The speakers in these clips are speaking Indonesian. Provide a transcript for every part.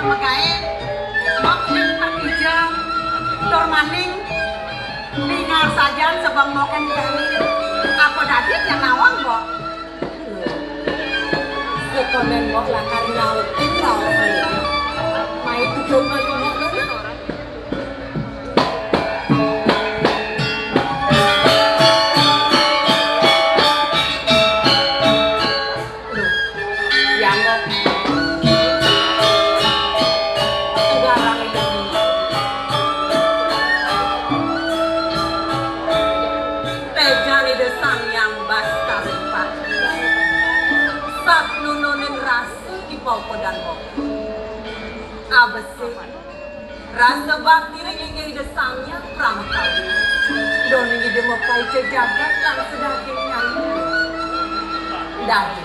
magae mok ning perkijang tur maning bingar sajan sebang moken kami apa dadit yang nawang kok sekonen mok lah karena tinggal mai tujuh mai mok lho abesi rasa bakti ring desangnya pramakawi doni ide mopai cejagat lang sedaging nyanyi dari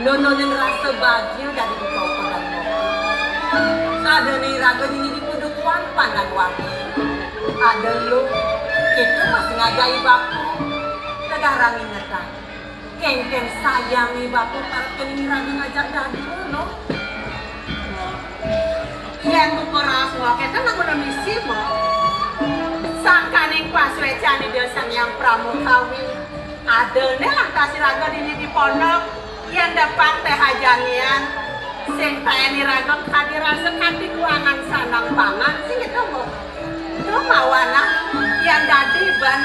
nononin rasa bahagia dari dikau pedang mopi ada nih raga ini di pudukuan pandang wangi ada lu kita masih ngajai baku kegarang ingetan keng-keng sayangi baku para kening raga ngajak dari no yang kukuras mo, kita nak guna misi mo. Sangkaning paswecani desang yang pramukawi. Ada ne lang kasih raga dini di pondok yang depan teh hajanian. Sing tayani raga kadiran sekati kuangan sanang pangan sing itu mo. Do mawana yang dadi ban.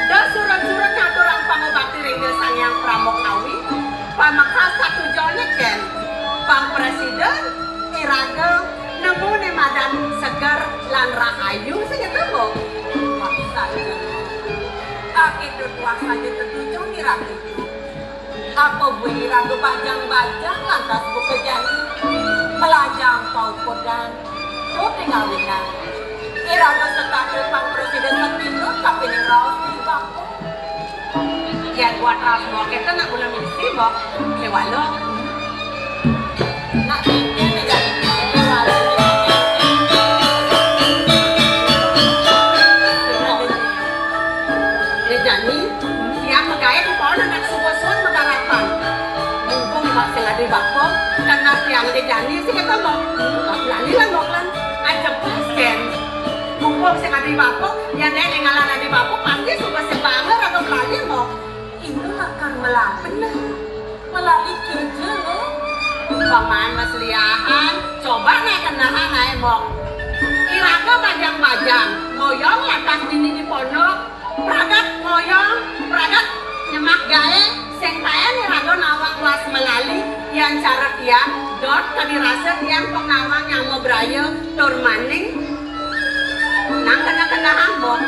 Do surat-surat ngaturang pangobati ring desang yang pramukawi. Pamakas satu jone ken. Pang presiden Iraga nemu ne madan segar lan rahayu sing ketemu maksudnya itu tuasanya tertuju Iraga apa bu Iraga bajang-bajang lantas buka jani melajang pau kodan kopi ngawinan Iraga sekadar pang presiden terpinut tapi ning raos di bangku yang buat rasmo kita nak guna misi bok kewalo nak tinggi di bako karena yang dijani sih kita mau lali lah mau kan aja pasken mumpung sih di bako ya nek ngalan di bako pasti suka sebangar atau lali mau itu akan melalui kerja lo paman masliahan coba naik kenahan naik mau Iraga bajang-bajang moyong lantas dini di pondok pragat moyong pragat nyemak gae sing tayan Iraga nawang kelas melali yang cara tiang dot kadirasa tiang pengawang yang mau beraya tur maning nang kena hambok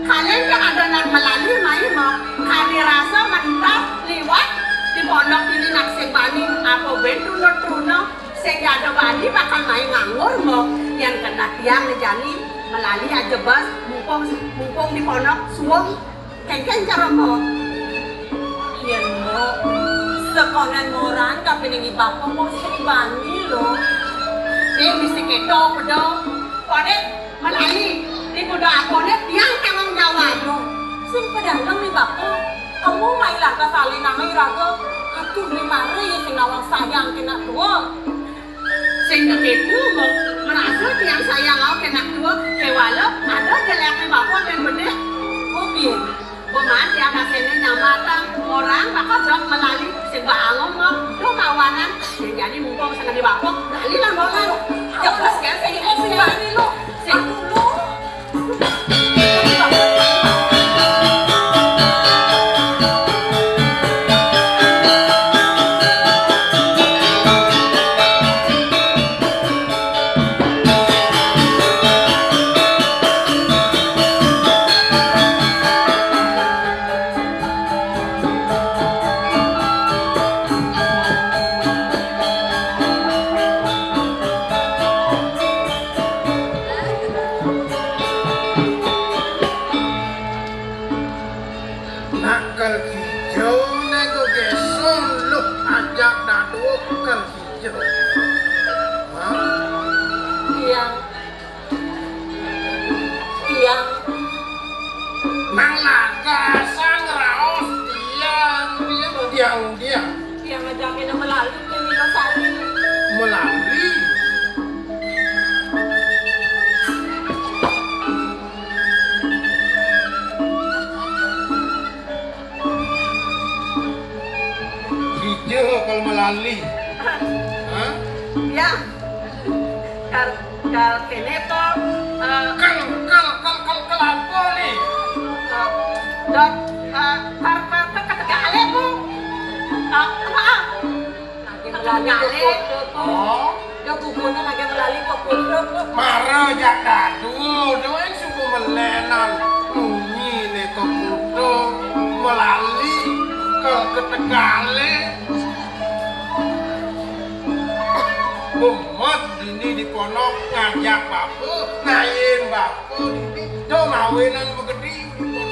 kalian yang ada nang melali mai mau kadirasa mentas liwat di pondok ini nak sing bani apa bentuno sing ada bani bakal main nganggur mau yang kena tiang ngejani melali aja bas mumpung di pondok suwung kengkeng cara mau iya mau sekonan moran kapining ibako mo sing bani lo bisa keto pedo kone melali di kuda akone tiang tanggung jawab lo sing pedagang nih bako kamu mailah ke salin nama Iraga atuh di mare ya sing nawang sayang kena tua sing keketu mo merasa tiang sayang aku kena tua kewala ada jelek nih bako yang bener mobil Buman yang hasilnya nyamatan orang bakal dok melali sebangun mau do mawanan jadi mumpung sangat dibakok dali lah bolan ya pas kan saya ini lo sing dulu melali. Hijau kalau melali. Hah? Ya. Kal kene po Kal apa nih? dot ketegale po. Maaf. Ketegale. Oh, Yo bubune lagi melali kok punduk. maro jak dadu, doang suku melenan. Bunyi nih kok kudu melali ke ketegale. Mumet ini di ponok ngajak bapu, ngayin bapu ini, do ngawinan begede di ponok.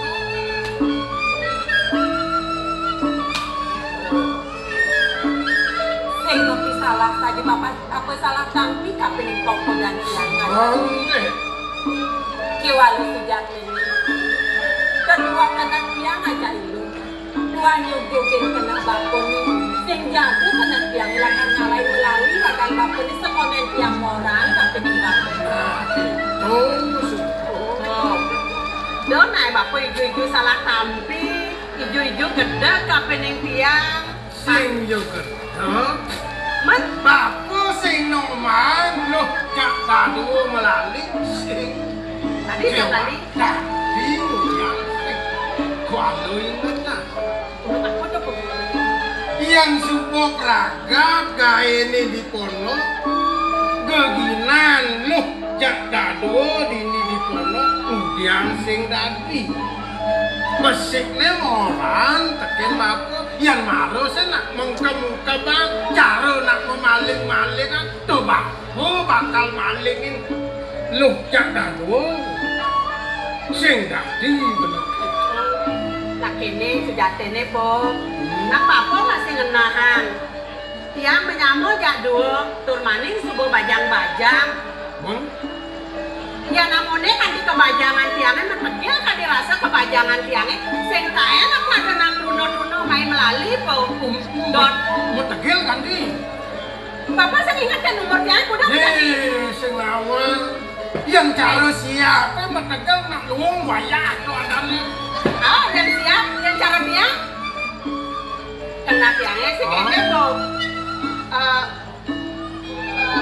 Sing ngerti salah saja bapak apa salah tampi kapening toko dan siangan. Mangke, Kiwalu sejak ini. Kedua kena tiang aja itu. Dua nyugukin kena bakun ini. Sing jago kena tiang lakan ngalai melalui lakan bakun ini sekonen tiang orang kapening bakun. tunggu Do naik bakun ijo-ijo salah tampi. Ijo-ijo gede kapening tiang. sing yo gedhe. Men Bapu sing nomang loh jak dadu melali sing tadi yang tadi. tadi yang sing kualu inget nah. Untuk aku tuh Yang supo pragap gawe ini di ponok geginan loh jak dadu dini di ponok yang sing dadi mesikne moran teken bapu yang maru nak mengke-mengke bang cara nak memaling-maling kan tuh bapu bakal malingin loh jak dadu sing dadi bener. Nah kini sejatine po. Nak papa masih ngenahan. Tiang menyamu jak dua tur maning subuh bajang-bajang. Ya namanya kan di kebajangan tiangnya metegil kan dirasa kebajangan tiangnya. Sing tak enak lah kena truno-truno main melali po. Dot. Metegil kan di. Papa saya ingat kan nomor tiangnya udah tadi. Sing lawan yang cara siapa metegil nak luang wayah tu adanya. Oh yang siap, yang cara dia. Kena tiangnya sih kayaknya po.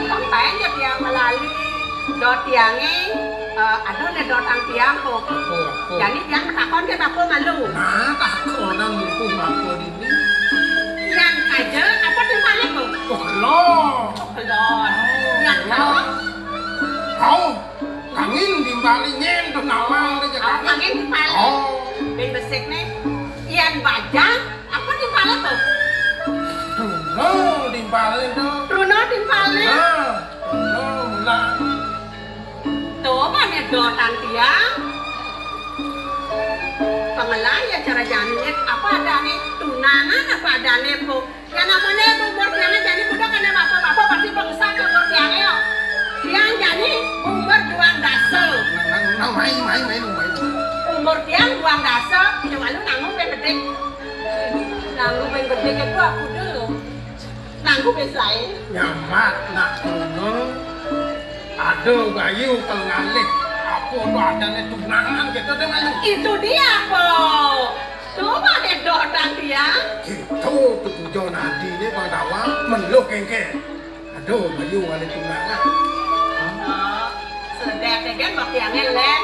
Pangkain ya tiang melali. Dot tiangnya. Aduh nih dotang tiang po. Jadi tiang takon ke bapak malu. Nah takonan mumpung apa ini. Yang aja apa timpalnya po? Oh kelon. Kelon. Yang Kau kangin timbali nyen tuh nawang aja. angin timpalnya. Oh. Ben besek nih. Yang bajang apa timpalnya po? Truno timbali tuh. Truno timpalnya. Truno mulang. Tuh mana dotang tiang? Pengelah ya cara jalannya apa ada nih tunangan apa ada nih po? Yang namanya umur tiangnya jadi muda karena bapak pasti pengusaha ke umur tiangnya yo. Tiang jadi umur 2 dasar. Nang mai Umur tiang 2 dasar. Cuma lu nanggung ben gede. Nanggung ben gede itu aku dulu. Nanggung ben lain. nyamat nak Truno. Aduh bayu kelngalih. Apa tuh adanya tunangan gitu dengan Itu dia po. Coba deh dotang tiang. gitu tuh tujuan adi ini bang dawa meluk kengke. Aduh bayu kali tunangan. Oh, sedek-deken bak tiangnya len.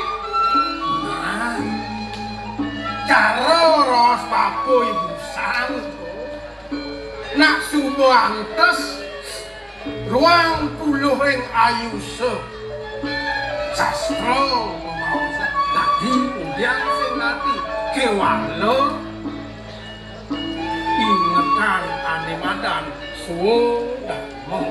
Nah, cara ros papu ibu sang. Nak subuh antes ruang puluh ring ayu se. Sastro mau tadi udah sing nanti kewalo ingetan animadan sudah mau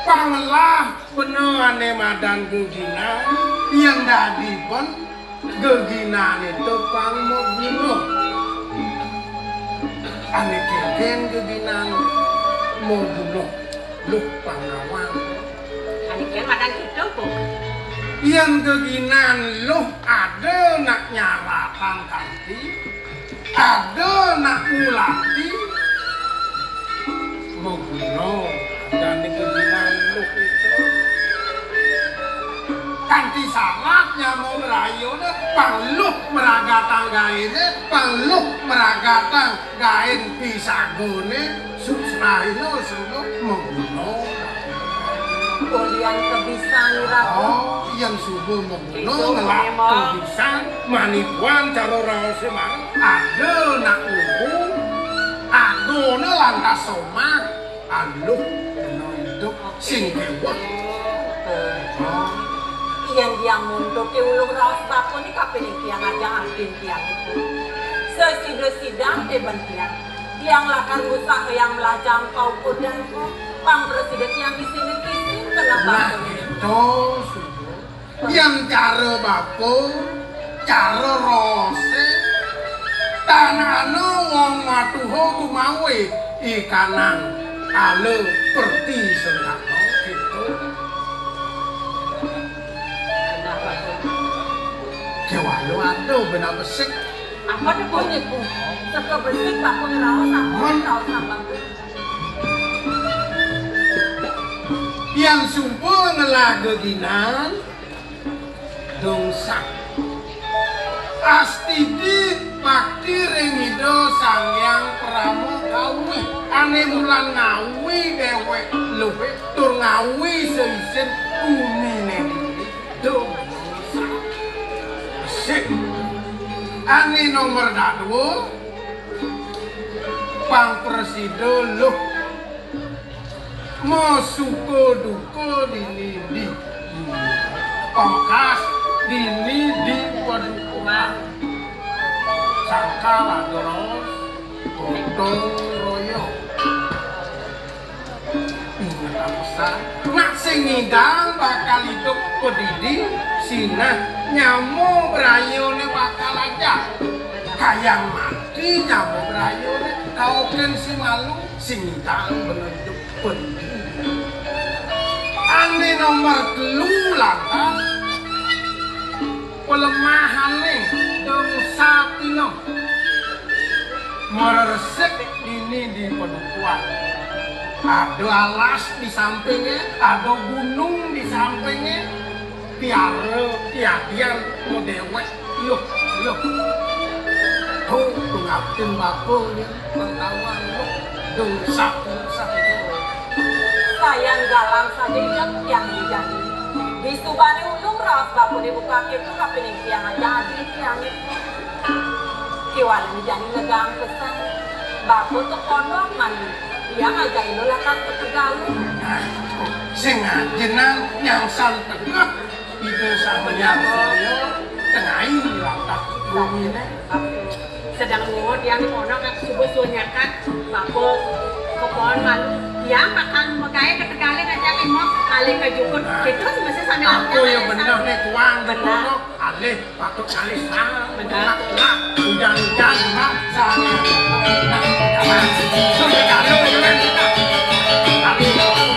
pangelah bener animadan gegina yang dadi pun gegina itu pang mau bunuh ane keken gegina mau bunuh lu pangawang Anikian madan itu po. yang keginan loh ada nak nyarapan kanti ada nak mulati mau bunuh nyamuk rayone pangluh meragatang gaene pangluh meragatang gaen pisagone susraino suno menguno Kulian kebisan Ratu. oh yang subuh menguno ngelak kebisan manipuan cara raose mang ada nak ubu agone lantas somak aluh kena hidup sing dewa Yang dia mundur ke ulung raus bako ni kapening tiang aja ampin tiang itu. Sesidang bentiang. Tiang lakan rusak yang melajang kau kudan ko. Pang presiden yang di sini kisi kenapa? Itu yang cara bako, cara rose, tanah wong matuho kumawe ikanan ale perti sengkakno gitu. Kewalu aduh benar besik. Apa tu bunyi ku? Seka besik bako ngeraus aku raus sambang. Yang sumpah ngelageginan dongsak astiti bakti rengido sangyang pramo kawi ane mulan ngawi dewek luwe tur ngawi seisen kumine dongsak sik ane nomor dua pang presiden luh mau suko duko dini di pangkas dini di padukuan sangka terus gotong royong ingat pesan nak sing ngidang bakal hidup pedidi sinah nyamuk berayone bakal aja kayang mati nyamuk berayone kauken si malu sing ngidang beneduk pedidi ane nomor telu lantas pelemahan nih dong sapino meresek ini di pedukuan ada alas di sampingnya ada gunung di sampingnya tiara tiadian mau dewek yuk tuh ngapin bakulnya pengtawan yuk dong sapino Sayang galang saja yang dijadi. Di subane ulung raus baku dibuka itu kapening tiang aja di tiang itu. Kiwala dijadi legang pesan. Baku tuh pondok mandi. Dia ngajain lakan ketegalu. Sing jenang nyangsan tengah ide sampeyan saya tengahi lantak bumine. Sedang ngot yang di pondok aku subuh-subuhnyakan baku ke pohon malu. Ya, makan megaya ketegalin aja limau kali kejukut itu mesti sambil aku yang benar nih kuang benar alih patut alih sang benar hujan-hujan mak sana sampai kalau kan kita alih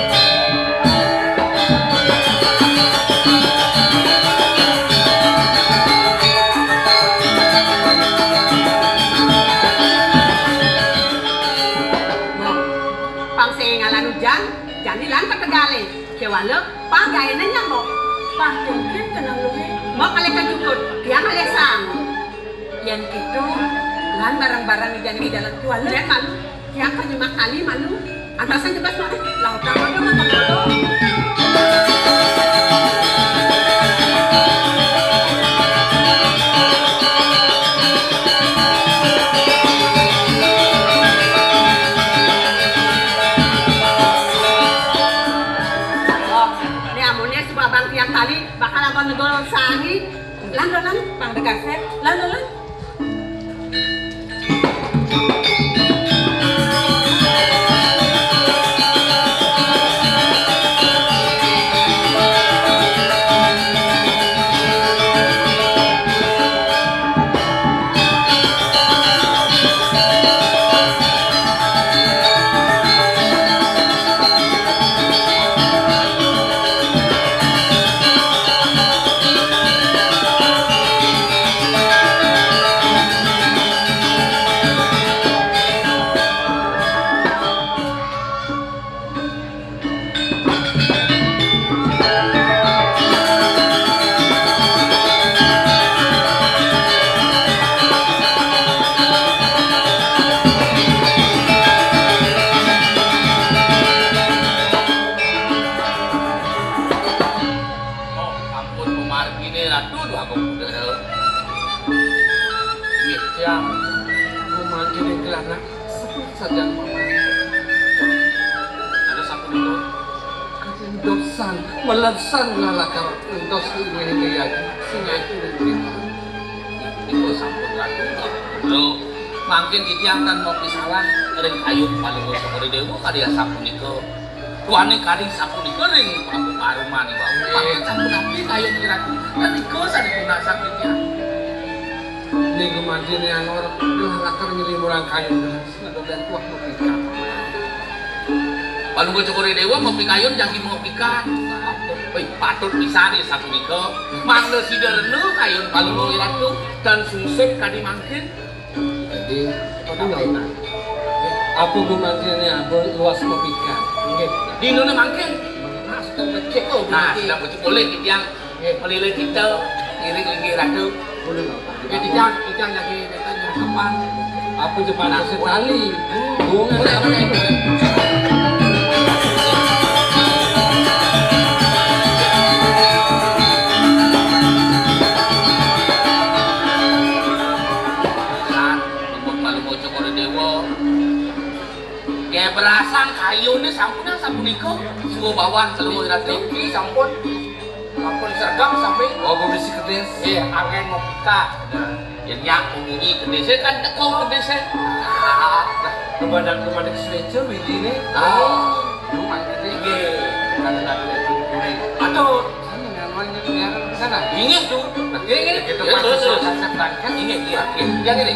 hujan, jadilah ketegalin. Kewala, pagainya nyamuk. Pak mungkin kena luwe. Mau kali kejukut, dia kali sang. Yang itu, lan barang-barang di dalam kewala. Dia malu, dia akan cuma kali malu. Antasan jebas mana? Lautan mana makan malu. Bakal abang ngedol sangi, lan pang dekat set, lan. saja mama. Ada sapu itu. Dosan, melesan lalakar dos ini ya. Singa itu Itu sampun ratu. Lo mungkin ditiangkan mau pisalah ring kayu paling gue sekali dewa kali ya sapu itu. Tuane kali sapu itu ring aku aruma nih bang. Pakai sapu nabi kayu kira-kira. Tapi gue sadar guna sapu itu. ini kematian yang orang lalakar nyeri murang kayu. Ada dan tuah mau pikat. Paling gue cukuri dewa mau pikayun jangan mau pikat. Patut bisa nih sapu itu. Mangga siderno kayun paling gue ratu dan sungsep kadi mungkin. Jadi, apa kematiannya luas mau pikat. Di Indonesia mungkin. Nah, sudah becek oh. Nah, sudah becek boleh yang melilih kita iring linggir ratu. Boleh nggak? Kita lagi datanya kapan? Apa Jepang sekali? Bunga Boleh apa nih? Kayak berasang kayu ini sampun niko semua bawaan seluruh ratu ini sampun sergap sampai gue besi kedes. iya angin mau buka yang mengunyi kedese kan tekau kedese Kepada switch ini. lu mandi tinggi Kadang-kadang itu kuri. aduh Sana namanya ke sana. ingin tuh ini Gitu ya, terus kan. ingin iya yang ini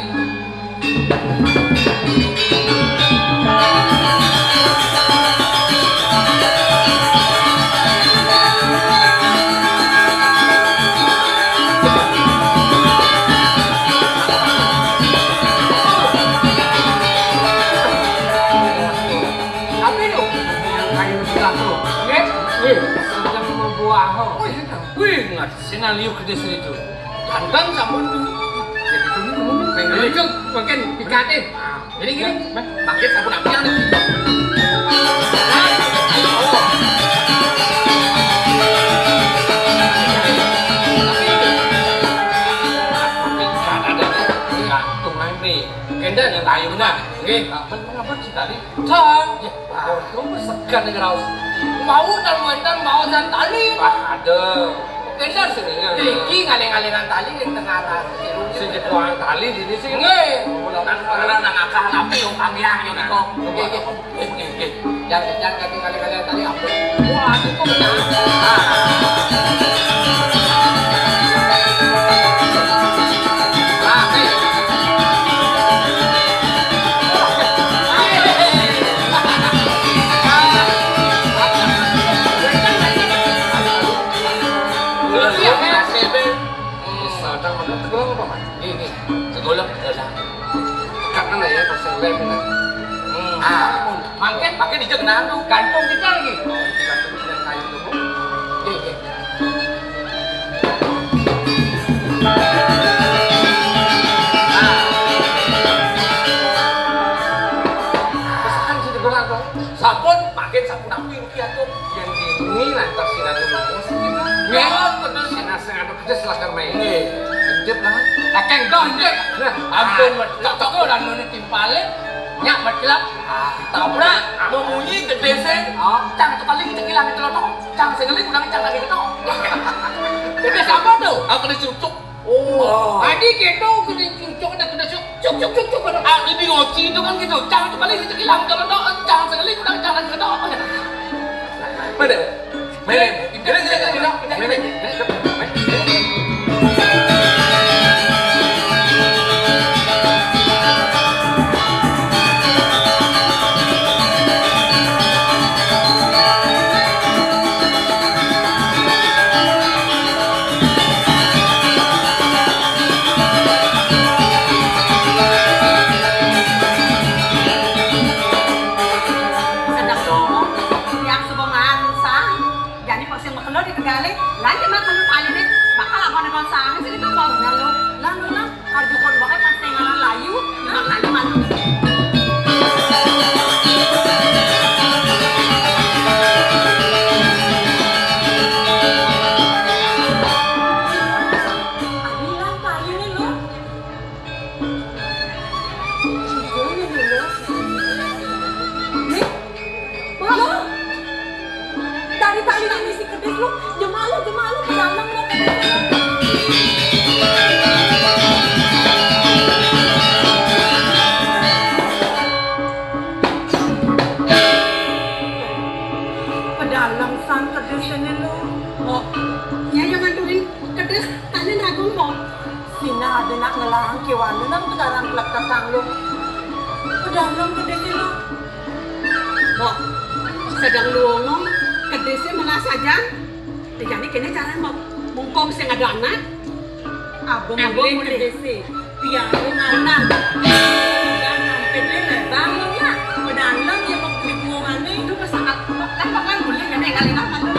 wih nggak Sinaliu kedes itu. ganteng sampun tuh Jadi itu ngomong pengen itu makin pikatin. jadi gini pakai sampun apa yang nih Gantung nanti. Kenda yang layu nah. Oke, apa sih tadi? Tang. Kamu segan nih raus. mau dan tali Ada. Kenda sini. iki ngaling-ngalingan tali yang tengah rasi Sing kuang tali di sini. nggih nang akal api yang pangyang yo niko nggih jangan kali-kali tali apa wah itu benar Mungkin pakai di jengan tuh gantung kita lagi. Oh, digantung dengan kayu tuh. Iya. Pesan sih digolang tuh. Sabun pakai sabun api rupiah tuh. Yang ini lantar sinar dulu. Ya, betul sih. Sinar sinar tuh kerja selakar main. Jep lah. Kakek gondek. Ampun, cocok dan menit timpalin. Nyak berkelap, tabrak, memunyi ke desa. Cang itu kali kita hilang itu loh. Cang sekali kurang cang lagi itu. Jadi siapa tuh? Aku kena cucuk. Oh. Adik itu kena cucuk kena cuk. Ah ini ngoci itu kan gitu. Cang itu kali kita hilang itu loh. Cang sekali kurang cang lagi itu. Mana? sedang ngomong yang sebongan sang jadi pas dalam gede sih lo. Kok sedang luongo gede sih mana saja? Jadi kini cara mau mungkong sing ada anak. Abang gede sih. Tiang mana? Dan sampai lele bangun ya. Dalam ya mau lingkungan itu sangat kan bahkan boleh kan kali apa tuh?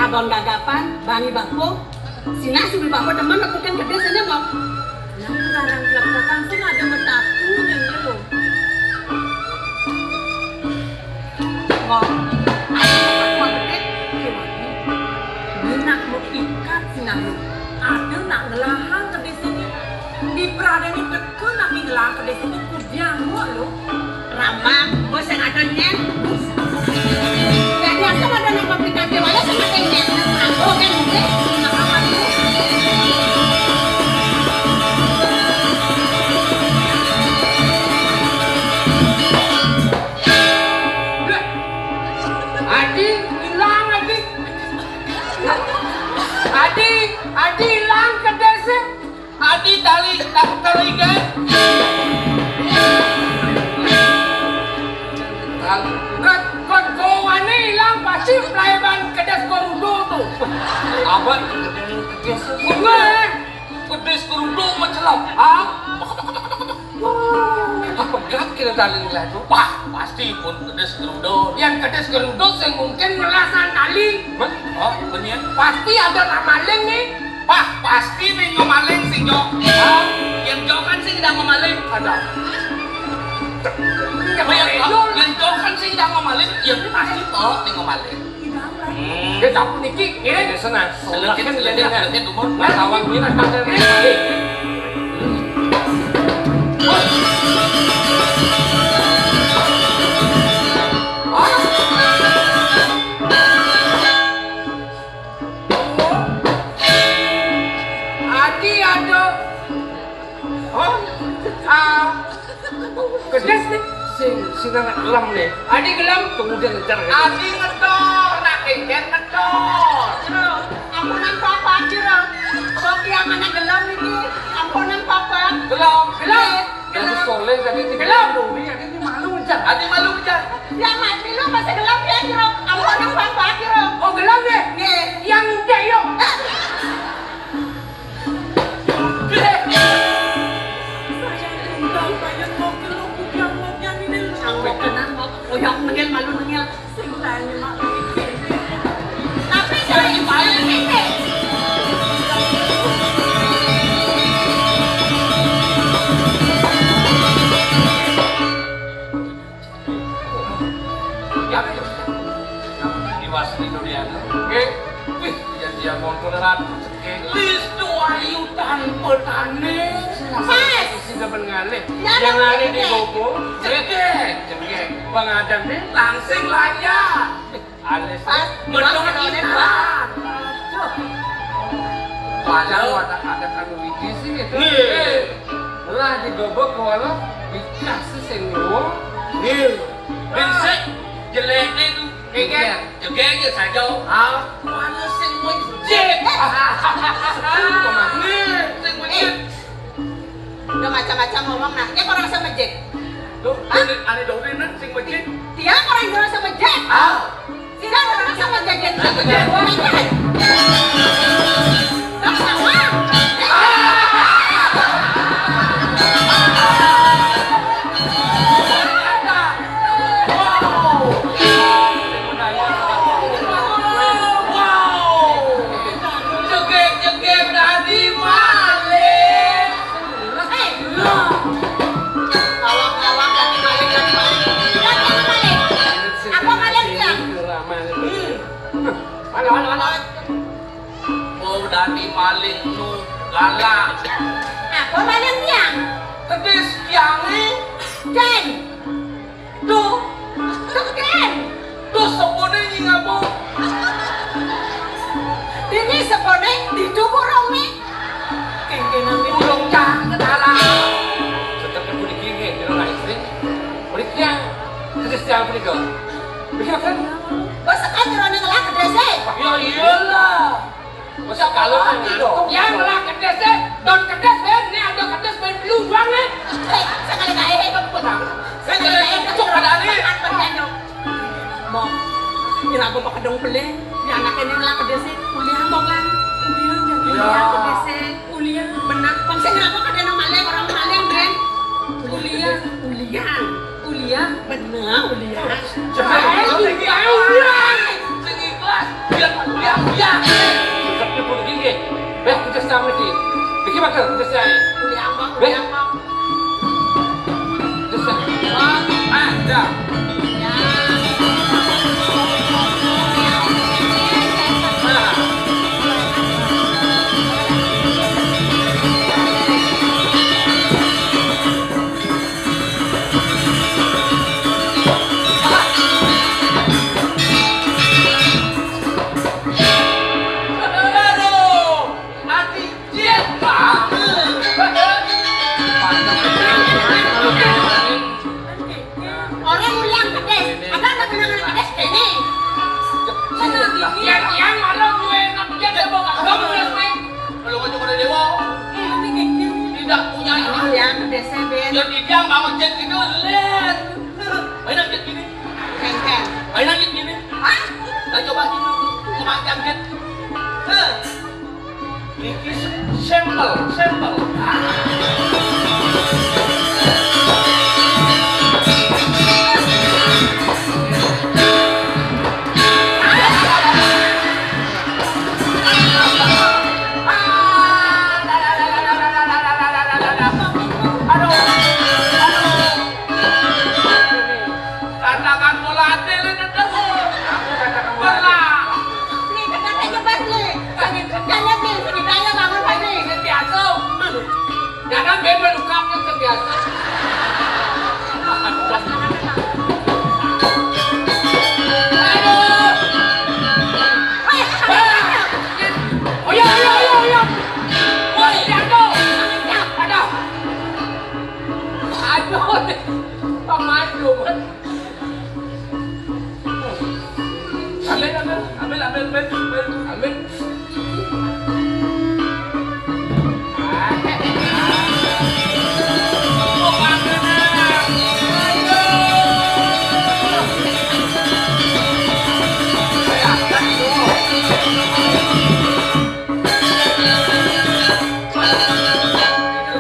Abang gagapan, bangi bapo, sina subi bapo teman lakukan gede sana mau. Yang sekarang lakukan sih ada bertaku dan lo. Mau, apa gede? Nak mau ikat sina lo. Ada nak ngelahan gede sini. Di perada ini teka nak ngelahan gede sini kudiang lo. Ramah, bos yang ada nyen. Jadi asal ada nama aplikasi wala sama tenet. Aku kan mungkin nak apa tu? Adi hilang Adi. Adi hilang ke desa. Adi tali kan? Kon kowane hilang pasti pelayaban kedes korudo tuh. Apa? Kedes korudo mencelap. Ah? Apa berat kira tali nilai itu? Wah, pasti pun kedes korudo. Yang kedes korudo yang mungkin melasan tali. Oh, bener. Pasti ada nama maling nih. Pak, pasti nih ngomaling sing Jo. Yang Jo kan sing tidak ngomaling. Ada. Yang kau kan sih tidak ngomalin, yang pasti toh nih ngomalin. Kita pun niki, ini senang. Selagi kan jadi umur, kawan ini nak dari. Adi ada, kedes nih. Sina nak gelam nih. Adi gelam kemudian ngejar. Adi ngedor, nak engger ngedor. Jero, ampunan papa jero. Kok yang mana gelam ini? Ampunan papa. Gelam. Gelam soleh tadi gelam. Adi ini malu ngejar. Adi malu ngejar. Yang mati lu masih gelam ya jero. Ampunan papa jero. Oh gelam deh. Nih, yang dek yuk. Yang menggil malu menggil singtanya mak. Tapi saya malu ini. Ya, Iwas di dunia. Oke, wih, janjian montoran. Lis ayu tanpa tane. Mas, sudah mengalih. Yang ada di Bobo, cengkeh. Bang Adam nih langsing layak. Alis mendong ikan. Padahal ada kanuliti sih itu. Lah digobok walau dikasih senggol. Bisa jelek itu. Jegenya saja. Mana sing menjek. Sing menjek. Udah macam-macam ngomong nah. Ya orang sama Jack. Tuh, ane dorin sing menjek. Dia orang yang sama Jack. Tidak orang sama Jack. Jack. Tak sama. Dani maling nu galak. Apa maling tiang? Kedis tiangi Ken. tuh Ken. tuh sepone ngabu. Ini sepone dicubur nih. Ken-kenan Burung cang ketara. Tetap aku dikini kira nggak istri. Berikutnya kedis tiang berikut. Berikut kan? Bos kan ngerone ngelak Masa kalau ngantuk. Yang lah kedes deh, don kedes ben, nih ada kedes ben lu doang nih. Sekali kali kok pulang. Sekali kali Cuk ada nih. Mau, kira aku pakai dong beli. Ya anak ini lah kedesi kuliah mau kan? Kuliah kedesi kuliah. Benar. Bangsa kenapa kada nang Maleng orang Maleng Ben? Kuliah. Benar kuliah. Ikhlas, biar kuliah. Tapi boleh gini. Kita sama lagi. Bikin bakal kita saya. Kuliah mau. Kita ada. Orang ulang kedes. Ada kenangan kedes ini. Yang malam gue namanya dia bawa kamu nih. Kalau kau cuma dewa, tidak punya ini. Kuliah kedes Ben. Yang dia mau jet itu lihat. Mainan jet gini. Kengkeng. Mainan jet gini. Hah? Nah coba gini. Macam jet. Ini sampel. Katakan bola hati lah Ini kata jebat le. Kalian nih ceritanya bangun pagi. biasa. Jangan bebel lukapnya terbiasa. Oh ya. Woi, jatuh. Aduh. Pemadu. Ambil.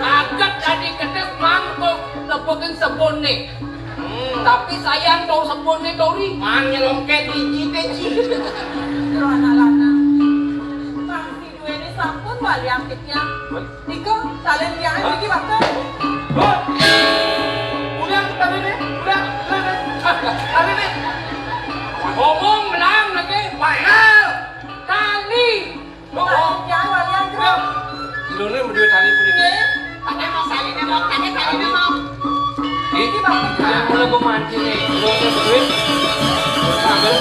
Agak tadi kedes mangkuk lepokin sebon nih. Tapi sayang tau sebon nih Dori. Man nyelongket biji. Terus anak-anak. Kang video ini sampun wali aktifnya. Niko, kalian yang lagi waktu. Udah, tadi nih. Tadi nih. Ngomong menang lagi. Final. Kali. Yang wali aktif. Dulu berdua tali pun ini. Pakai mau kali mau. Ini yang mulai memancing nih. Dulu berdua. Ambil.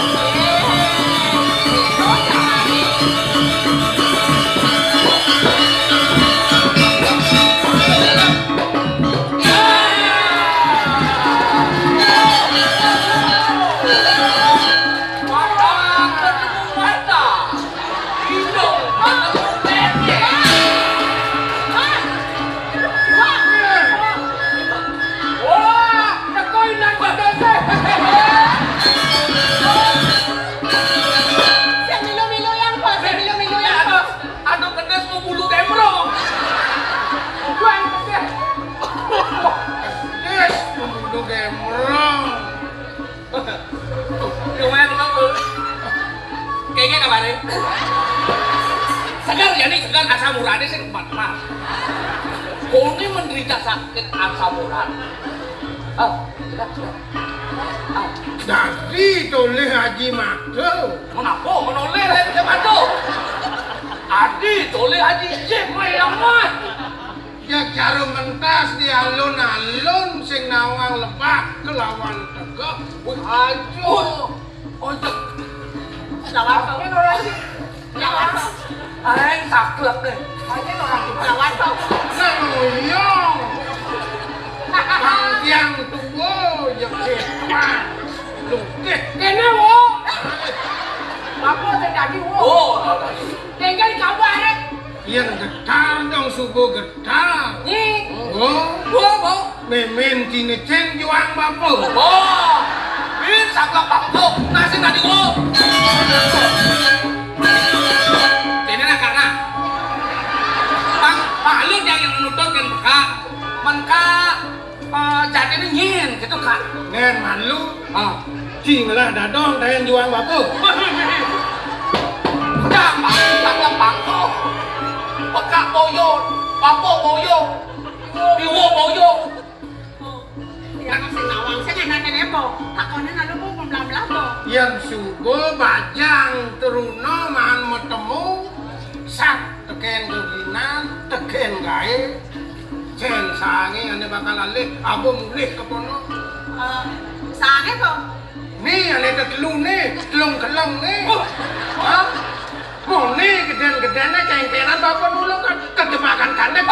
Kayaknya kabarnya segar ya nih, segar asam uratnya sih empat. Koni menderita sakit asam urat. Segar. Jadi toleh Haji Mado. Kenapa menoleh Haji Mado? Adi toleh Haji Jim lemah. Ya jarum mentas di alun-alun sing nawang lepah kelawan tegak. Ajo. Untuk Lawan kau. Lawan kau. aing saklek deh. Lawan kau. Nanguyong. Yang tua ya keman. Lukeh. Kene wo. Apa terjadi wo? Oh, tinggal kawan Yen getar dong subuh getar. Oh, memen tine ceng juang bapo. Oh, ini saklak bangko, nasi tadi oh. Ini nak karena bang Palut yang menuntutkan kak, menka jadi ini nyin gitu kak. Nen malu. Cinglah dadong dayan juang bapo. Jangan saklak bangko, pekak boyo, bapo boyo, diwo boyo. Yang sing nawang sing anane po. Takone anu po pemlam-lam po. Yen subuh bajang teruno man metemu sak teken keginan teken gae cen sange ane bakal alih abu mulih kepono Sange po. nih ane tetelung nih telung kelong nih hah mau nih geden-gedennya cengkeran bapak dulu kan kejemakan kandek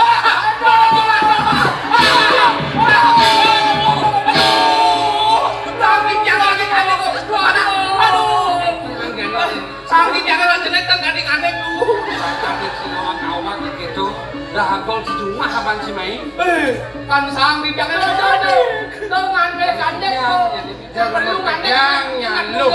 Sakit jangan jelek kan adik-adik lu. Sakit si awak-awak gitu. Dah hagol si Jumah kapan si Mai? Kan sakit jangan jelek. Dengan kandek lu. jangan kejang nyaluk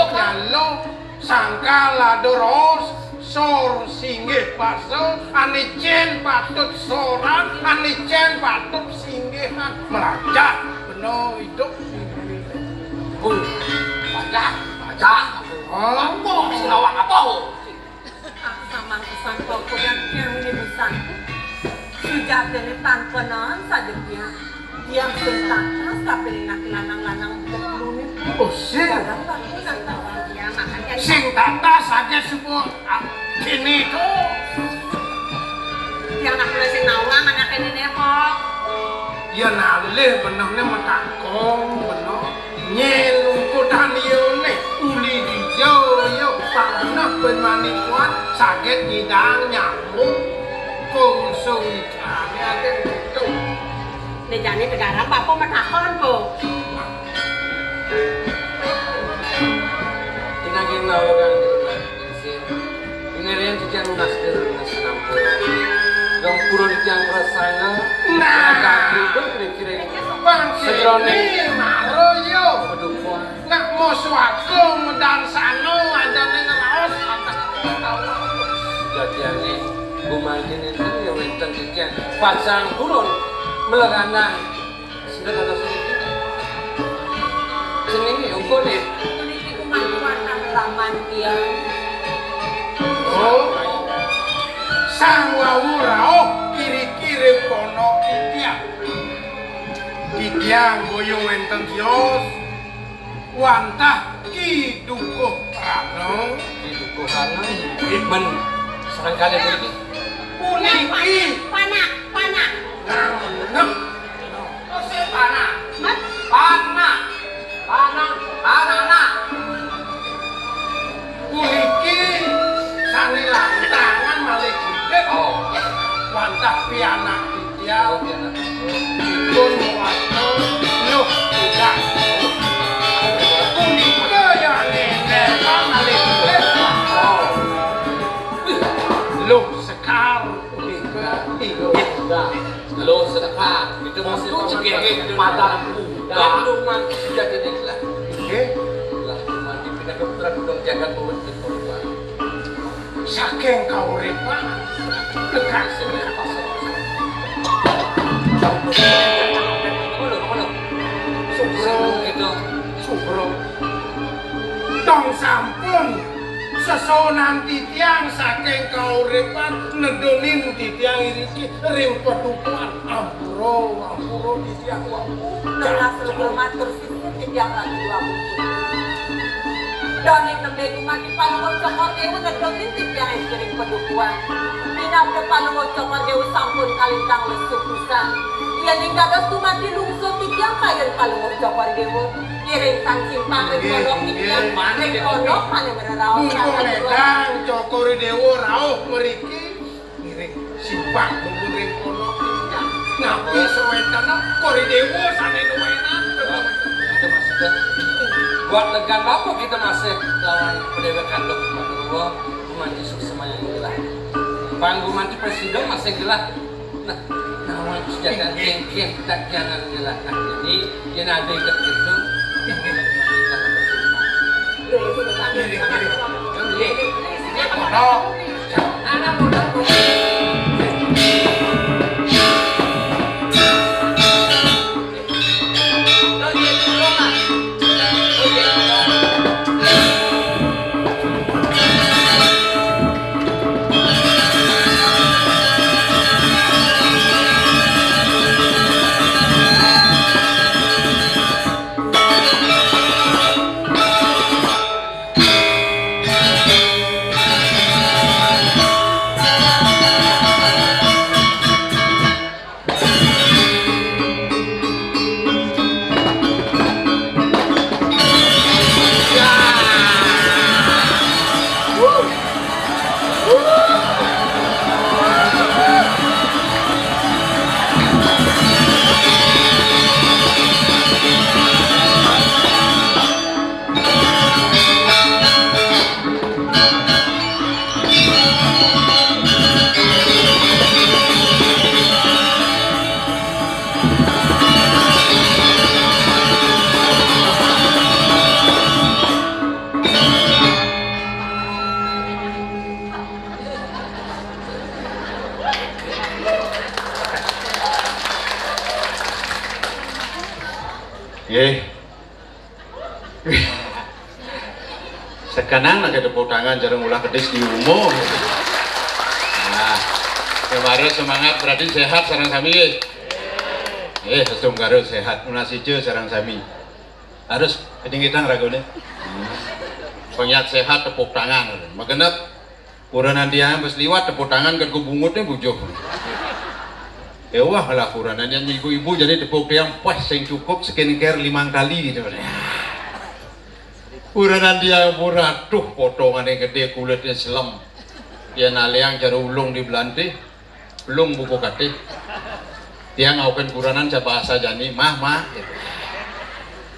sangka ladoros sor singgih paso ane cen patut soran ane cen patut singgihan melajak beno hidup Baca. Apa si awak apa? Sama kesan po yang ini busan. Sejak dari tanpanan saja dia sentak tapi nak lanang-lanang berluni. oh sih Kadang bagus antara dia makan dia. sing tata saja semua kini tuh Yang nak boleh sing nawang anak ini po. ya nalih benahnya metakong benah nyelung kodan yone uli hijau yo tanah bermanikuan sakit hidang nyamuk konsum kami ada itu Nejane negara bapak metakon po. Tinagin na ako kan ini rian cikian lunas lunas nampur. Dong puro di tiang rasanya. Nah. kaki dong kira-kira bangkit ini maro yo aduh kuah. nak mau suatu medan sano ada nengeraos Jadi ini bumantin itu yang wenten cikian pasang turun melegana sudah kata sedikit. Sini ukur deh. Ini kuman-kuman raman dia. oh sang wawurao kiri-kiri kono kitiang boyong wenten kios wantah kidukuh prano Itu karena men serangkali begitu. puniki Panak. nang Kose panah. Mat. Panah. puniki sani lantangan malih gede Oh, wantah pianak kitiang oh biar pun wato loh tidak punika ya nenek malih gede loh sekar punika Lo sedekah, itu masih cekik mata dan rumah sudah tidak lah. nggih Lah rumah dipindah ke putra dong jagat buat itu. saking kauripan dekat Sebenarnya pasal. Kemana? Subro gitu. subro dong sampun sesonan titiang saking kauripan nedonin titiang iki ring pedukuan ampuro titiang Nela selebel matur sisi kejang lagi wabu. Doni nembe kumaki panuwon cokor dewu nedonin tipiang esering pedukuan. Minam de panuwon cokor dewu sampun kalintang lesu pisan. Ia ninggados tumati lungso tipiang kayen panuwon cokor dewu. Iring sang simpang kodok tipiang maning kodok paning bereraos. mumpung ledang cokor dewa rauh meriki ngiring simpang mumpung ring kono titiang ngapi sewetana kori dewa sane nuwena Itu maksudnya buat legan apa kita masih lawan pendewakan lo Allah memanji semuanya inilah. Bangku mati presiden masih gelah. Nah, nama sejagat kengkeng tak jangan gelah. Nah, jadi yang ada ikat gitu. Anak muda. Sekarang lagi tepuk tangan jarang ulah kedis di umum. Nah, kemarin semangat berarti sehat sarang sami. Sesum karo sehat ulah sije sarang sami. Harus kedingitan ragone. Pengiat sehat tepuk tangan. Magenep kuranan dia wis liwat tepuk tangan ke kubungutnya bujuk. Wah lah kuranan yang ibu-ibu jadi tepuk tiang pas sing cukup skincare 5 kali gitu. Kuranan dia murah tuh potongan yang gede kulitnya selem. Dia naliang cara ulung di Belanda, belum buku kate. Dia ngaukan kuranan bahasa jani mah.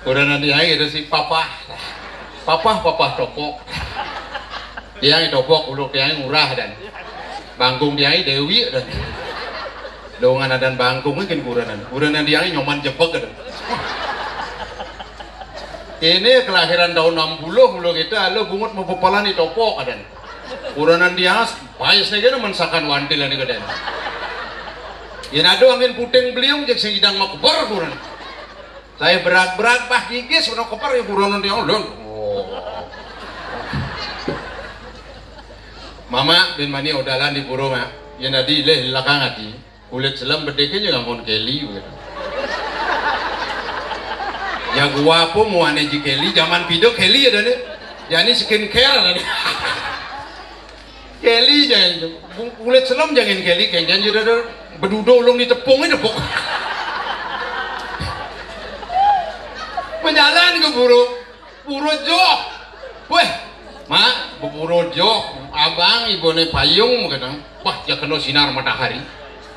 Kuranan dia itu si papa topok. Dia yang topok ulung dia yang murah dan bangkung dia Dewi dan dongan dan bangkung mungkin kuranan dia nyoman jepek kan. Ini kelahiran tahun 60 mulu kita lo bungut mau pepalan di topok kan. Kuranan dia payas nih kan mensakan wantil nih kan. Yang ada angin puting beliung jadi sedang mau kebar kuran. Saya berat bah gigis mau kebar ya kuranan dia ulun. Mama bin mani odalan di puro mak. Yang tadi leh lakang hati kulit selam berdeke juga ngon keli gitu. Ya gua apa mau aneh Kelly zaman video Kelly ada nih, jadi skincare ada nih. Kelly jangan kulit selam jangan Kelly, kayaknya jadi bedudo ulung di tepung itu pok. Menjalan ke puro jok, weh, mak puro jok, abang ibune payung kadang, wah ya kena sinar matahari,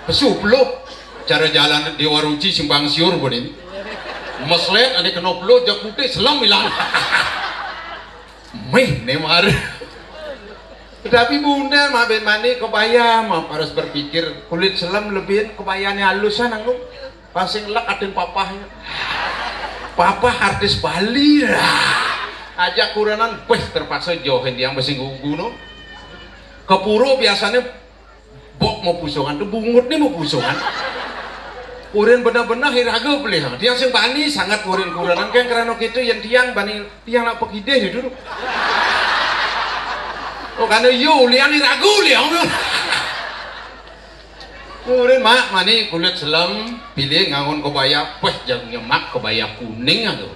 pesuh lo, cara jalan di waruci simpang siur boleh. Meslet ada kena pelo jak putih selam hilang. Nemar. Tetapi bunda mah ben mani kebaya mah harus berpikir kulit selam lebih kebayanya halusan anggung. Pasing lek aden papahnya. Papa artis Bali lah. Ajak kuranan terpaksa jauhin yang besi guno. Kepuro biasanya bok mau pusungan tuh bungut nih mau pusungan. Kurin benar-benar hiraga beli, tiang sing bani sangat kuranan kan karena itu yang tiang bani tiang nak pergi deh dulu. Oh karena yo liang hiraga liang. Kurin mak mani kulit selam pilih ngangon kebaya, jangan nyemak kebaya kuning aku.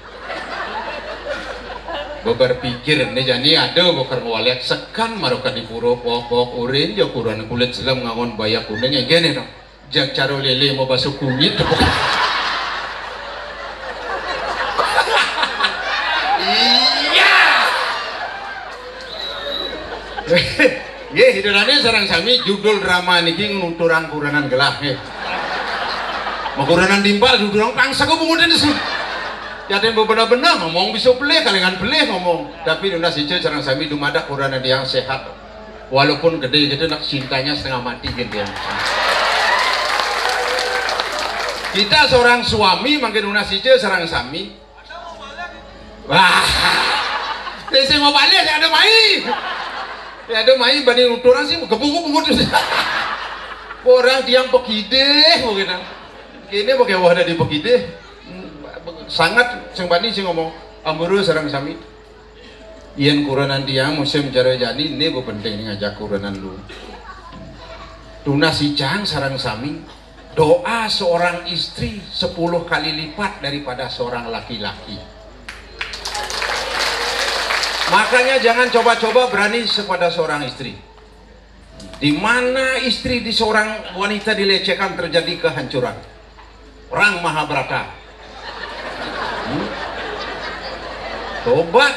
Berpikir nih jadi ada bukan walek sekan marukan di puro pokok urin ya kuran kulit selam ngangon kebaya kuning yang gini dong. Jak caro lele mau basuh kunyit tepuk. Iya. Ye hidurannya sarang sami judul drama niki nguturang kuranan gelah he. Mau kuranan timpal judul pangsa kok bungutin desu. Jadi benar-benar ngomong bisa peleh kalingan peleh ngomong. Tapi nunda sije sarang sami dumada kuranan yang sehat. Walaupun gede gitu nak cintanya setengah mati gitu ya. Kita seorang suami makin lunas aja seorang sami. Wah, saya mau balik saya ada main. Ya ada main banding orang sih gebuk-gebuk terus. Orang diang pekide mungkin. Kini pakai wadah di pekide. Sangat sing bani sing ngomong amburu seorang sami. Ian kuranan dia musim cara jani ini penting ngajak kuranan lu. Tuna si cang sarang sami doa seorang istri 10 kali lipat daripada seorang laki-laki. Makanya jangan coba-coba berani kepada seorang istri. Di mana istri di seorang wanita dilecehkan terjadi kehancuran. Perang Mahabharata. Tobat.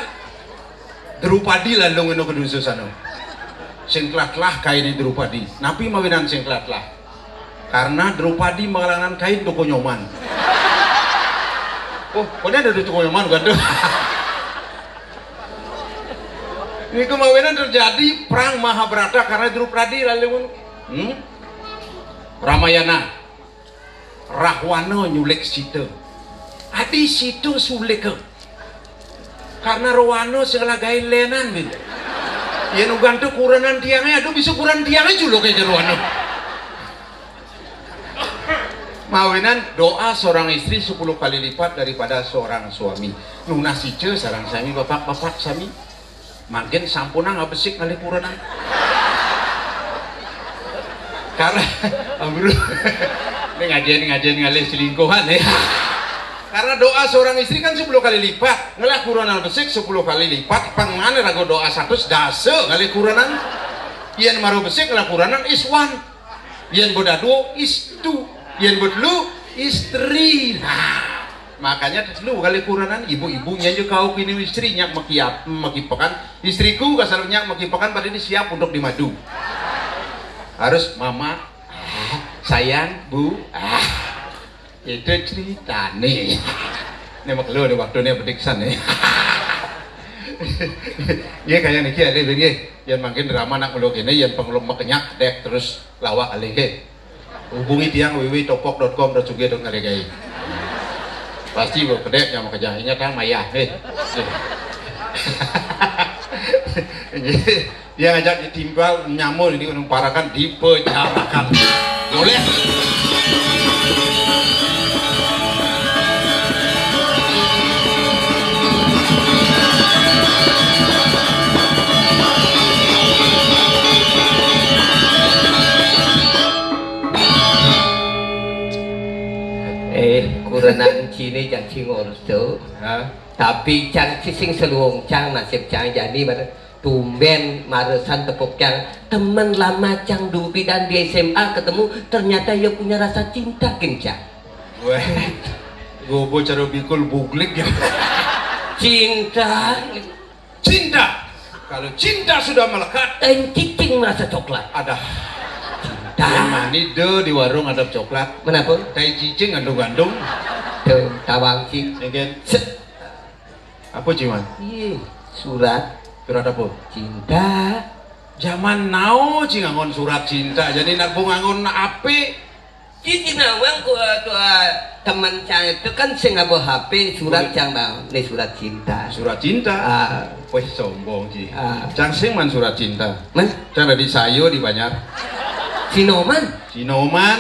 Drupadi lah dong ino kedusu sana. Singklatlah kain Drupadi. Napi mawinan singklatlah. Karena Drupadi mengalangan kain toko nyoman. Oh, pokoknya ada toko nyoman kan tuh. Ini kemawinan terjadi perang Mahabharata karena Drupadi lalu Ramayana. Rahwana nyulik Sita. Adi Sita sulik ke. Karena Rawano segala gaya lenan gitu. Ya nugan tuh kuranan tiangnya, aduh bisa kuran tiangnya juga kayak Rawano. Mawinan doa seorang istri 10 kali lipat daripada seorang suami. Nuna sice sarang sami bapak sami. Makin sampuna nggak besik kali kuranan. Karena ambil ini ngajen ngalih selingkuhan ya. Karena doa seorang istri kan 10 kali lipat. Ngelah kuranan besik 10 kali lipat. Pangane rago doa 100 dase kali kuranan. Yen maru besik ngelah kuranan iswan. Yen boda 2 istu. Yen bodlu istri. Nah, makanya dulu kali kuranan ibu-ibunya juga kau kini istrinya makipakan. Istriku kasarunya makipakan pada ini siap untuk dimadu. Harus mama, sayang, bu, itu cerita nih. Ini mak lu ada waktunya pediksan nih. Iya kayak niki ada begini, yang makin drama nak meluk ini, yang pengeluk makenyak dek terus lawak alih. Hubungi tiang www.tokpok.com.suge.ngaregai. Pasti gue kedek yang mau kerja ingat kan Maya, dia ngajak ditimbal nyamur ini gunung parakan dipenjarakan. Boleh. Kurenan Cini yang ngurus tuh, tapi cang sing seluung cang nasib cang jadi pada tumben maresan tepuk cang teman lama cang dupi dan di SMA ketemu ternyata ia punya rasa cinta kencang. Wah, gue bocor bikul buglik ya. Cinta. Kalau cinta sudah melekat, cicing merasa coklat. ada. Yang mani de di warung ada coklat. Kenapa? Tai cicing gandung-gandung. Tuh, tawang cik. Mungkin. Apa ciman? Iya, surat apa? cinta. Zaman now cingangon surat cinta. Jadi nak bungangon ape. Cici nawang ku teman cang itu kan sing ngabo HP surat cang bang. Ini surat cinta. Surat cinta. Wih sombong sih. Cang sing man surat cinta. Man? Cang di sayo di banyak. Sinoman.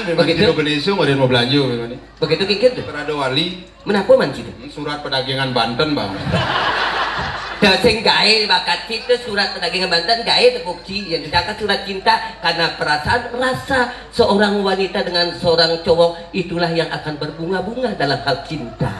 Begitu Belisung ada mau belanja gimana? Begitu kikit tuh. Terada wali. Menapa man citu? Surat perdagangan Banten bang. Sing gawe bakat itu surat perdagangan Banten gawe terbukti yang sedangkan surat cinta karena perasaan rasa seorang wanita dengan seorang cowok itulah yang akan berbunga-bunga dalam hal cinta.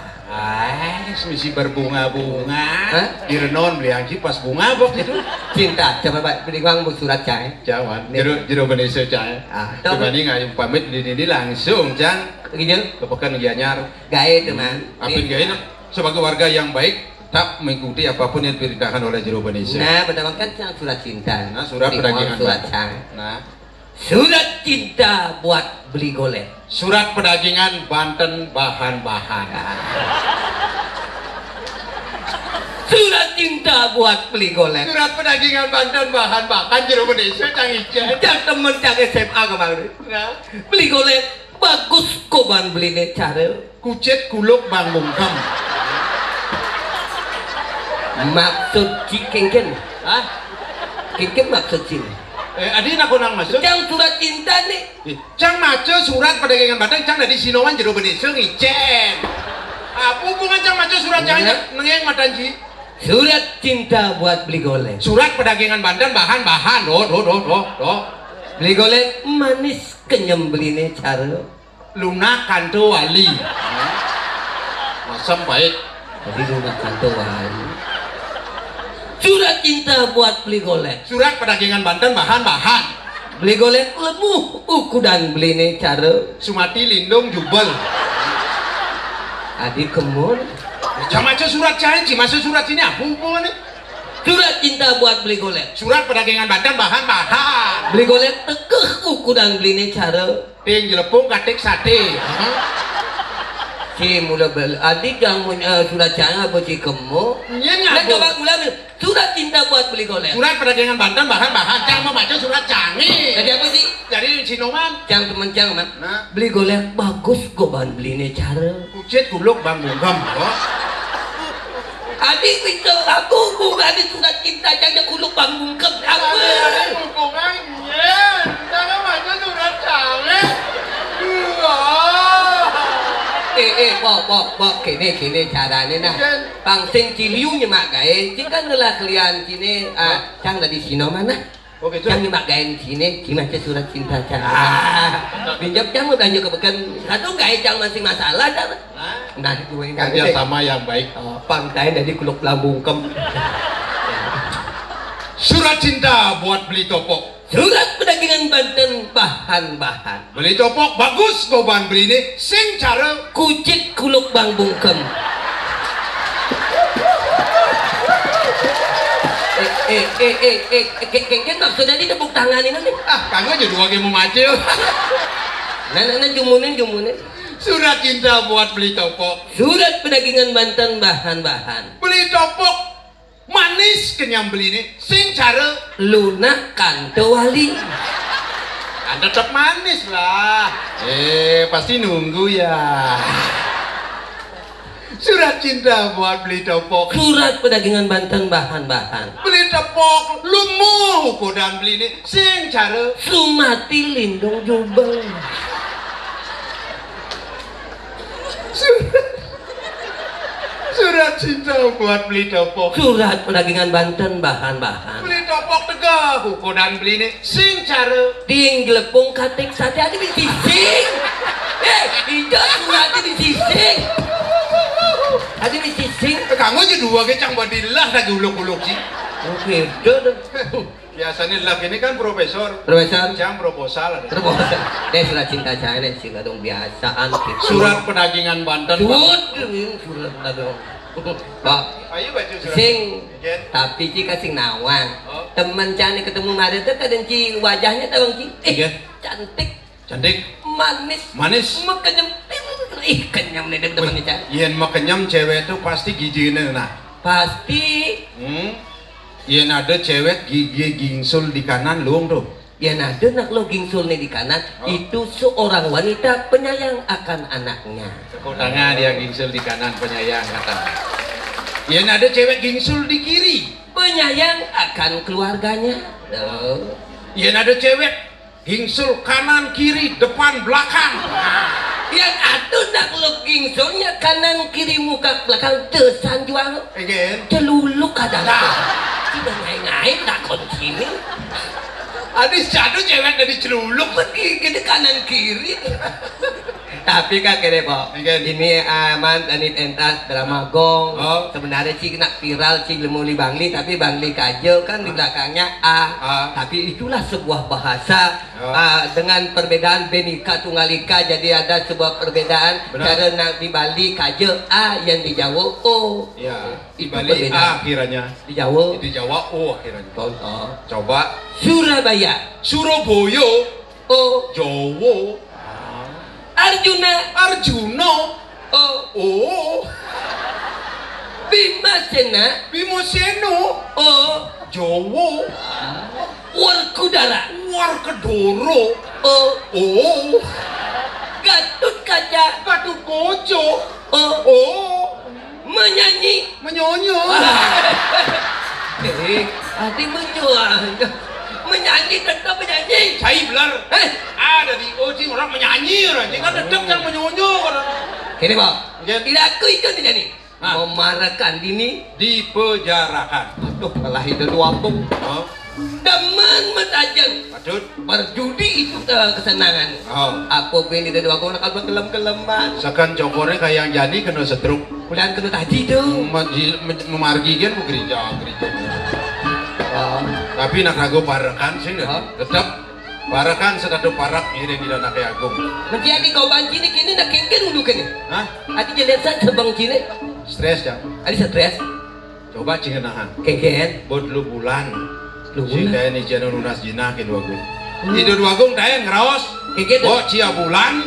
Misi berbunga-bunga. Direnon beli angki pas bunga bok itu. Cinta, coba pak beli uang bu surat cai. Jangan. Jero Indonesia cai. Coba nih ngayung pamit di langsung cang. Gitu. Kepekan gianyar. Gawe teman. Apin gawe sebagai warga yang baik tak mengikuti apapun yang diperintahkan oleh Jero Indonesia. Nah, pertama kan surat cinta. Nah, surat perdagangan surat cai. Nah, surat cinta buat beli golek. Surat perdagangan Banten bahan-bahan. Surat cinta buat beli golek. Surat pedagingan Banten bahan makan jero Indonesia cang ijen. Cang temen cang SMA kemarin. Nah, Beli golek bagus koban beli nih cara. kucit kuluk Bang Bungkem. Maksud cikengken. Hah? Kengken maksud sini. Adi nak nang masuk. Cang surat cinta nih. Cang maco surat pedagangan Banten cang dari Sinowan jero Indonesia ngijen. Apa hubungan cang maco surat cang nengeng matanji? Surat cinta buat beli golek. Surat pedagangan Banten bahan-bahan. Doh. Beli golek manis kenyam beli nih cara. Luna kanto wali. Masam baik. Jadi lunak kanto wali. Surat cinta buat beli golek. Surat pedagangan Banten bahan-bahan. Beli golek lemuh ukudan beli nih cara. Sumati lindung jubel. Adik kemun. Jangan maco surat cang, masuk surat sini apa hubungannya? Surat cinta buat beli golek. Surat pedagangan Banten bahan-bahan. Beli golek tekeh ukudan beli nih cara. Ting jelepung katik sate. Si mula beli. Adik yang surat cinta apa si kemu? Iya Dan coba ulang surat cinta buat beli golek. Surat pedagangan Banten bahan-bahan. Cang mau baca surat canggih. Jadi apa sih? Dari Sinoman. Cang temen cang man. Nah. Beli golek bagus goban beli nih cara. Kucit kuluk Bang Bungkem. Adik itu aku bukan di surat cinta jangan kuluk bangun ke apa? Hubungannya. Jangan baca surat canggih. Bok, kini caranya nah. Pangsing ciliunya mak gaen, jika ngelah kalian sini, cang dari sino mana? Oke, Cang mak gaen sini, gimana surat cinta cang? Pinjam cang udah nyoba bekan, satu gaen cang masih masalah cang. Nah, gue ini Kerja sama yang baik. Pangkai dari kuluk lambungkem. Surat cinta buat beli topok. Surat pedagangan Banten bahan-bahan. Beli topok bagus goban beli ini. Sing cara Kucit kuluk bang bungkem. Kengken maksudnya di tepuk tangan ini nih. kanggo aja dua game macil. Nah, jumunin. Surat cinta buat beli topok. Surat pedagangan Banten bahan-bahan. Beli topok manis kenyang beli ini. Sing cara Lunak kanto wali. kan tetap manis lah. Pasti nunggu ya. Surat cinta buat beli topok. Surat pedagangan Banten bahan-bahan. Beli topok lumuh kodang beli ini. Sing cara Sumati lindung jubel. Surat cinta buat beli topok. Surat pedagangan Banten bahan-bahan. Beli topok tegah kodang beli ini. Sing cara Ding gelepung katik sate ada di sising. Hijau suratnya di sising. Ada di sising. kanggo aja dua kecang buat dilah lagi uluk-uluk sih. Oke, dong. Biasanya lah ini kan profesor. Profesor. Jam proposal ada. Terus surat cinta saya nih sih dong biasaan gitu. Surat pedagangan Banten. Surat pedagangan. Pak, Ayo baca surat. sing Jen. tapi cika sing nawang. Oh. Temen cani ketemu kemarin tuh kadang ci wajahnya tawang ci. Iya. Cantik, Cantik, manis, manis. kenyam. Kenyam nih temennya cani. Yen mau kenyam cewek itu pasti giginya nah. Pasti Yen ada cewek gigi gingsul di kanan luang tuh. ya ada nak lo gingsul nih di kanan itu seorang wanita penyayang akan anaknya. Tangan dia gingsul di kanan penyayang kata. Yen ada cewek gingsul di kiri. Penyayang akan keluarganya. Yen ada cewek gingsul kanan kiri depan belakang. Yang ada nak lo gingsulnya kanan kiri muka belakang desan jual. Again. Celuluk kadang. Tidak ngai-ngai tak sini. Adis jatuh cewek dari celuluk. Pergi ke kanan kiri. Tapi kan kene Pak, ini aman danit entas drama gong. Sebenarnya sih nak viral sih lemuli Bangli, tapi Bangli kajo kan di belakangnya A. Tapi itulah sebuah bahasa dengan perbedaan benika tunggal ika, jadi ada sebuah perbedaan. Cara nak di Bali kajo A, yang di Jawa O. Ya, di Itu Bali perbedaan. A kiranya. Di Jawa Di Jawa O akhirnya. Contoh Coba Surabaya Surabaya O. Jawa Arjuna Arjuna O. Oh Bimasena. Bimoseno. Oh. Jowo. Warkudara. Warkedoro. Oh. Oh. Gatut kaca. Gatut koco. Oh. Oh. Menyanyi. Menyonyo. Hati menjual. Menyanyi tetap menyanyi. Saya belar. Ada di Oji orang menyanyi orang. Jika tetap yang menyonyo orang. Ini Pak. Ya. Tidak aku ikut tidak nih. Memarahkan dini. Dipejarakan. Aduh, malah itu wapung. Oh. Demen metajeng. Patut. Berjudi itu kesenangan. Oh. Apa bini dan aku nak kalba kelem-keleman. Sekan cokornya kayak yang jadi kena setruk. Kuliah kena tadi tuh. Memargikan mau gereja. Tapi nak ragu parakan sih, tetap parakan sedadu parak ini tidak nak agung. Menjadi kau banci ni kini nak kengken dulu kini. Hah? Adi jalan saja bang cini. Stres jang. Adi stres. Coba cingenahan. Kengken. Buat lu bulan. Lu Si bulan. daya ni jana lunas jinah ke dua gung. Di dua gung daya ngeraos. Kengken. Oh cia bulan.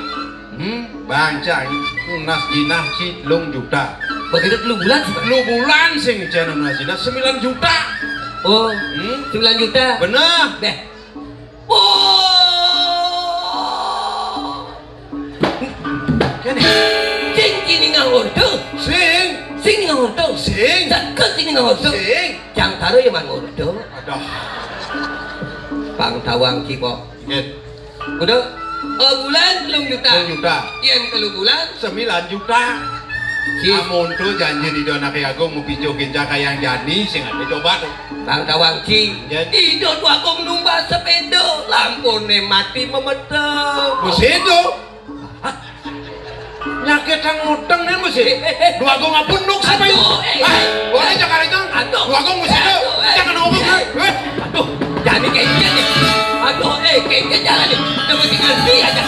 Bancang lunas jinah cilung juta. Begitu lu bulan sih. Lu bulan sing jana lunas jinah 9 juta. Oh. 9 juta. Bener. Deh. Oh. Kene. Sing kini ngordo. Sing. Sing ngordo. Sing. Sakit sing ngordo. Sing. Jang taruh yang ngordo. Aduh. Pang tawang cipok. Get. Udah. Bulan 10 juta. 10 juta. Yang telu bulan 9 juta. si Amun tuh janji di dona kayak aku mau pijokin jaka yang jadi sing ada coba tuh. Bang Tawang Ci. Jen. Idon aku numba sepeda, lampune mati memeteng. Musido. Nyakit yang ngutang nih musi. Dua gong ngapun nuk sama itu. Boleh jangan itu. Dua gong musido. Jangan ngomong. Aduh, jangan kayak gini. Aduh, kayaknya jangan nih. Coba tinggal aja.